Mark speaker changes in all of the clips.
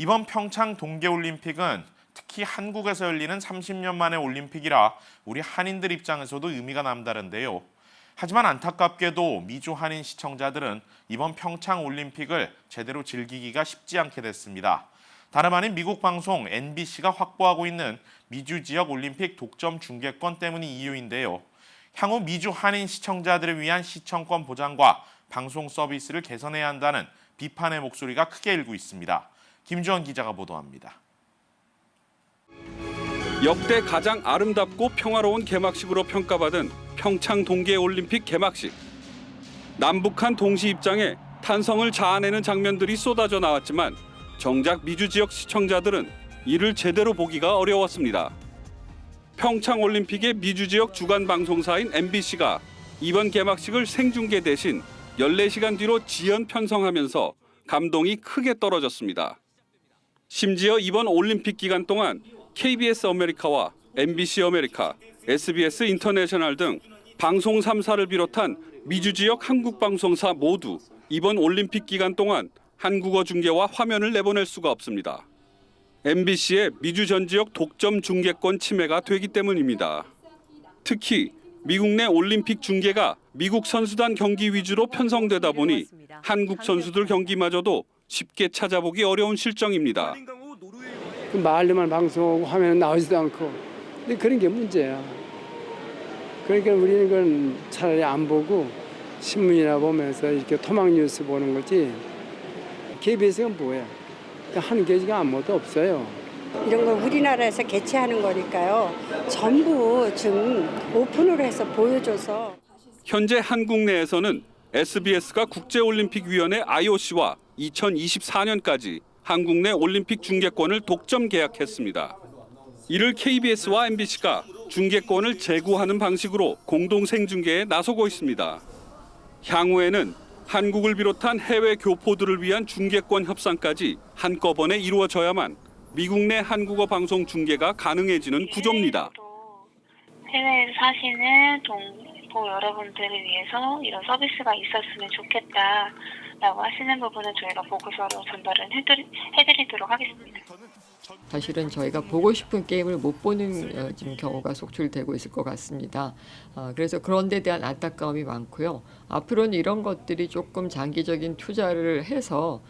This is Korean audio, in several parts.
Speaker 1: 이번 평창 동계올림픽은 특히 한국에서 열리는 30년 만의 올림픽이라 우리 한인들 입장에서도 의미가 남다른데요. 하지만 안타깝게도 미주 한인 시청자들은 이번 평창 올림픽을 제대로 즐기기가 쉽지 않게 됐습니다. 다름 아닌 미국 방송 NBC가 확보하고 있는 미주 지역 올림픽 독점 중계권 때문이 이유인데요. 향후 미주 한인 시청자들을 위한 시청권 보장과 방송 서비스를 개선해야 한다는 비판의 목소리가 크게 일고 있습니다. 김주원 기자가 보도합니다.
Speaker 2: 역대 가장 아름답고 평화로운 개막식으로 평가받은 평창 동계올림픽 개막식. 남북한 동시 입장에 탄성을 자아내는 장면들이 쏟아져 나왔지만 정작 미주 지역 시청자들은 이를 제대로 보기가 어려웠습니다. 평창 올림픽의 미주 지역 주간 방송사인 MBC가 이번 개막식을 생중계 대신 14시간 뒤로 지연 편성하면서 감동이 크게 떨어졌습니다. 심지어 이번 올림픽 기간 동안 KBS 아메리카와 MBC 아메리카, SBS 인터내셔널 등 방송 3사를 비롯한 미주 지역 한국 방송사 모두 이번 올림픽 기간 동안 한국어 중계와 화면을 내보낼 수가 없습니다. MBC의 미주 전 지역 독점 중계권 침해가 되기 때문입니다. 특히 미국 내 올림픽 중계가 미국 선수단 경기 위주로 편성되다 보니 한국 선수들 경기마저도 쉽게 찾아보기 어려운 실정입니다.
Speaker 3: 그 말로만 방송하고 화면은 나오지도 않고 근데 그런 게 문제야. 그러니까 우리는 그건 차라리 안 보고 신문이나 보면서 이렇게 토막 뉴스 보는 거지. KBS가 뭐야? 하는 게 지금 아무것도 없어요.
Speaker 4: 이런 걸 우리나라에서 개최하는 거니까요. 전부 좀 오픈으로 해서 보여줘서.
Speaker 2: 현재 한국 내에서는 SBS가 국제올림픽위원회 IOC와 2024년까지 한국 내 올림픽 중계권을 독점 계약했습니다. 이를 KBS와 MBC가 중계권을 제고하는 방식으로 공동 생중계에 나서고 있습니다. 향후에는 한국을 비롯한 해외 교포들을 위한 중계권 협상까지 한꺼번에 이루어져야만 미국 내 한국어 방송 중계가 가능해지는 구조입니다.
Speaker 5: 해외에서 사시는 동포 여러분들을 위해서 이런 서비스가 있었으면 좋겠다라고 하시는 부분은 저희가 보고서로 전달을 해드리도록 하겠습니다.
Speaker 6: 사실은 저희가 보고 싶은 게임을 못 보는 지금 경우가 속출되고 있을 것 같습니다. 그래서 그런 데 대한 안타까움이 많고요. 앞으로는 이런 것들이 조금 장기적인 투자를 해서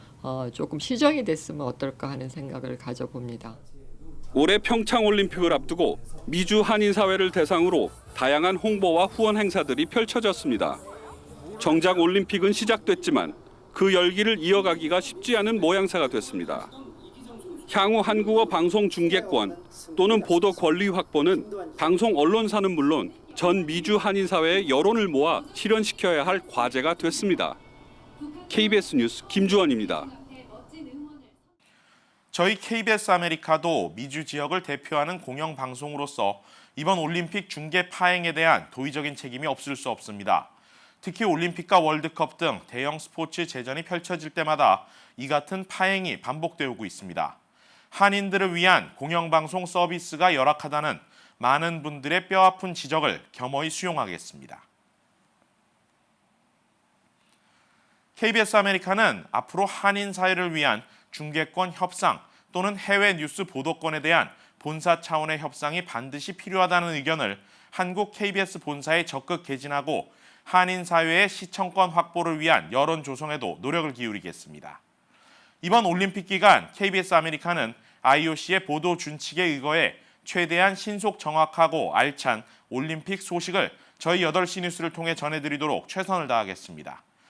Speaker 6: 조금 시정이 됐으면 어떨까 하는 생각을 가져봅니다.
Speaker 2: 올해 평창올림픽을 앞두고 미주 한인사회를 대상으로 다양한 홍보와 후원 행사들이 펼쳐졌습니다. 정작 올림픽은 시작됐지만 그 열기를 이어가기가 쉽지 않은 모양새가 됐습니다. 향후 한국어 방송 중계권 또는 보도 권리 확보는 방송 언론사는 물론 전 미주 한인사회의 여론을 모아 실현시켜야 할 과제가 됐습니다. KBS 뉴스 김주원입니다.
Speaker 1: 저희 KBS 아메리카도 미주 지역을 대표하는 공영방송으로서 이번 올림픽 중계 파행에 대한 도의적인 책임이 없을 수 없습니다. 특히 올림픽과 월드컵 등 대형 스포츠 제전이 펼쳐질 때마다 이 같은 파행이 반복되고 있습니다. 한인들을 위한 공영방송 서비스가 열악하다는 많은 분들의 뼈아픈 지적을 겸허히 수용하겠습니다. KBS 아메리카는 앞으로 한인 사회를 위한 중계권 협상 또는 해외 뉴스 보도권에 대한 본사 차원의 협상이 반드시 필요하다는 의견을 한국 KBS 본사에 적극 개진하고 한인 사회의 시청권 확보를 위한 여론 조성에도 노력을 기울이겠습니다. 이번 올림픽 기간 KBS 아메리카는 IOC의 보도 준칙에 의거해 최대한 신속 정확하고 알찬 올림픽 소식을 저희 8시 뉴스를 통해 전해드리도록 최선을 다하겠습니다.